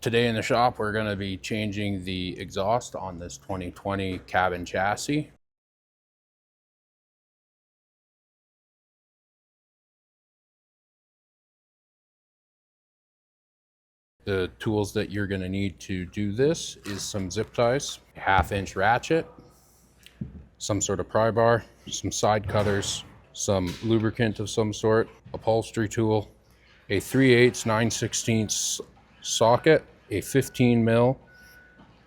Today in the shop, we're going to be changing the exhaust on this 2020 cab and chassis. The tools that you're going to need to do this is some zip ties, a 1/2-inch ratchet, some sort of pry bar, some side cutters, some lubricant of some sort, upholstery tool, a 3/8 9/16 socket, a 15 mil,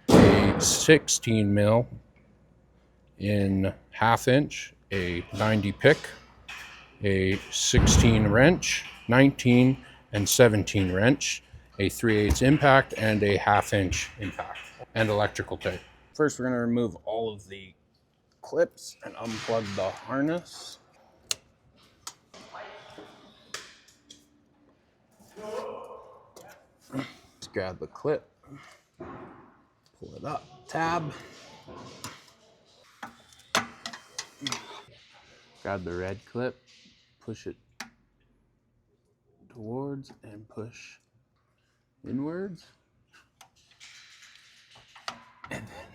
a 16 mil in 1/2-inch, a 90 pick, a 16 wrench, 19 and 17 wrench, a 3/8 impact, and a 1/2-inch impact, and electrical tape. First, we're going to remove all of the clips and unplug the harness. Just grab the clip, pull it up, tab. Grab the red clip, push it towards and push inwards. And then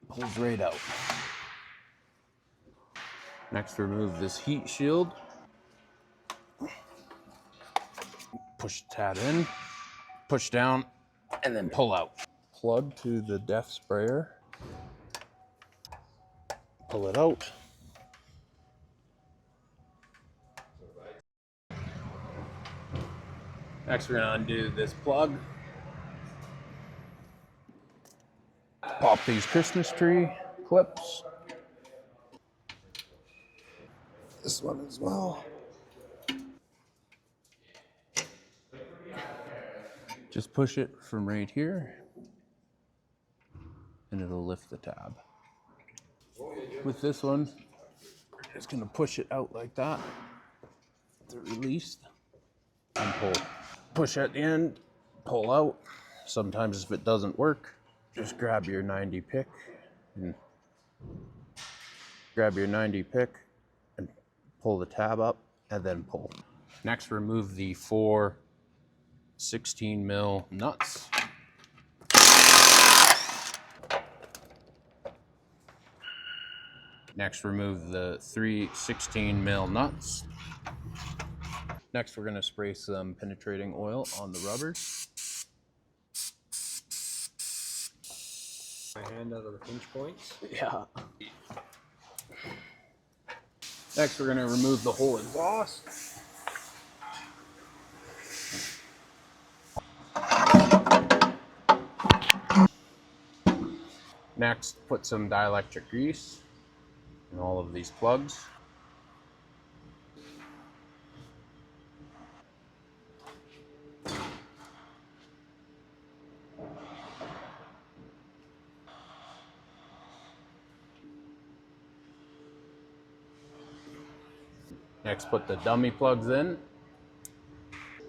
pulls right out. Next, remove this heat shield. Push the tab in, push down, and then pull out. Plug to the def sprayer. Pull it out. Next, we're gonna undo this plug. Pop these Christmas tree clips. This one as well. Just push it from right here, and it'll lift the tab. With this one, we're just gonna push it out like that to release and pull. Push at the end, pull out. Sometimes if it doesn't work, just grab your 90 pick and pull the tab up and then pull. Next, remove the 4 16 mil nuts. Next, remove the 3 16 mil nuts. Next, we're going to spray some penetrating oil on the rubbers. My hand out of the pinch points. Yeah. Next, we're going to remove the whole exhaust. Next, put some dielectric grease in all of these plugs. Next, put the dummy plugs in.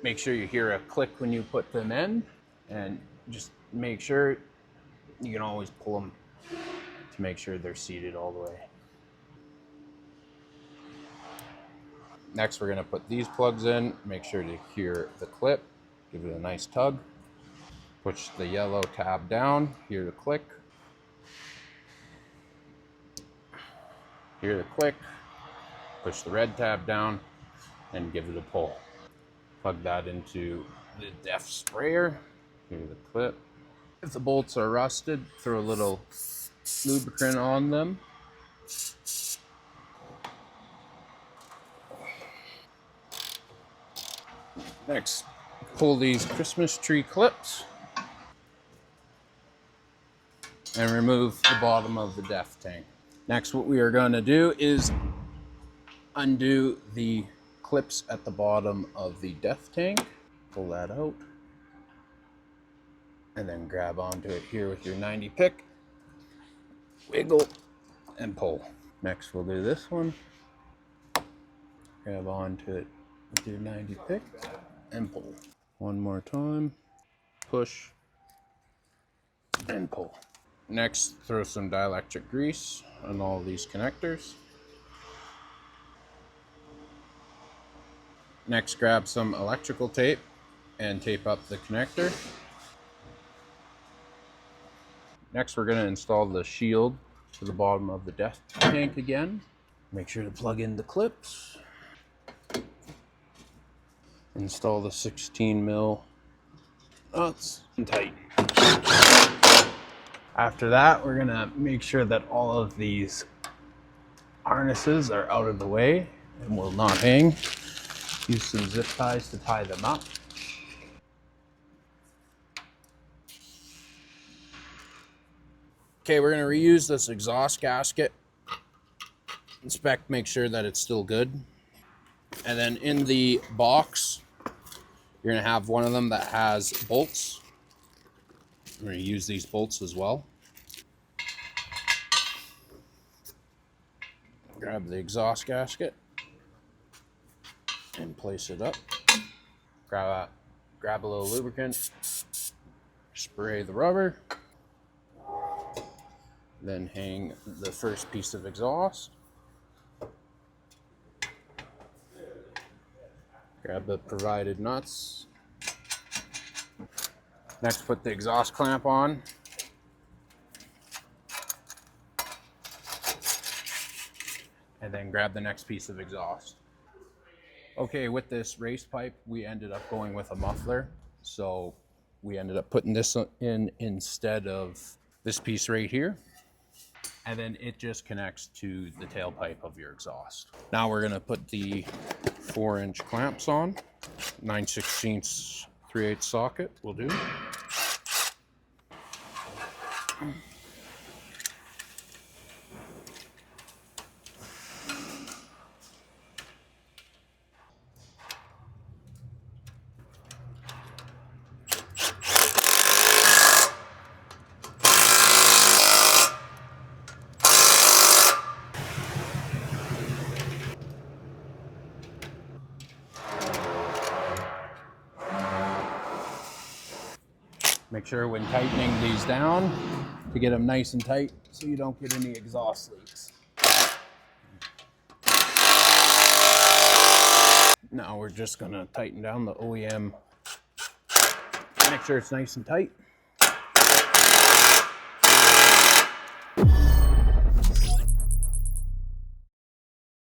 Make sure you hear a click when you put them in, and just make sure you can always pull them to make sure they're seated all the way. Next, we're going to put these plugs in. Make sure to hear the clip. Give it a nice tug. Push the yellow tab down. Hear the click. Hear the click. Push the red tab down and give it a pull. Plug that into the def sprayer. Hear the clip. If the bolts are rusted, throw a little lubricant on them. Next, pull these Christmas tree clips and remove the bottom of the def tank. Next, what we are going to do is undo the clips at the bottom of the def tank. Pull that out. And then grab onto it here with your 90 pick. Wiggle and pull. Next, we'll do this one. Grab onto it with your 90 pick and pull. One more time. Push and pull. Next, throw some dielectric grease on all these connectors. Next, grab some electrical tape and tape up the connector. Next, we're going to install the shield to the bottom of the depth tank again. Make sure to plug in the clips. Install the 16 mil nuts and tighten. After that, we're going to make sure that all of these harnesses are out of the way and will not hang. Use some zip ties to tie them up. Okay, we're going to reuse this exhaust gasket. Inspect, make sure that it's still good. And then in the box, you're going to have one of them that has bolts. We're going to use these bolts as well. Grab the exhaust gasket and place it up. Grab a little lubricant, spray the rubber, then hang the first piece of exhaust. Grab the provided nuts. Next, put the exhaust clamp on. And then grab the next piece of exhaust. Okay, with this race pipe, we ended up going with a muffler. So we ended up putting this in instead of this piece right here. And then it just connects to the tailpipe of your exhaust. Now we're gonna put the 4-inch clamps on. 9/16 3/8 socket will do. Make sure when tightening these down to get them nice and tight so you don't get any exhaust leaks. Now we're just gonna tighten down the OEM. Make sure it's nice and tight.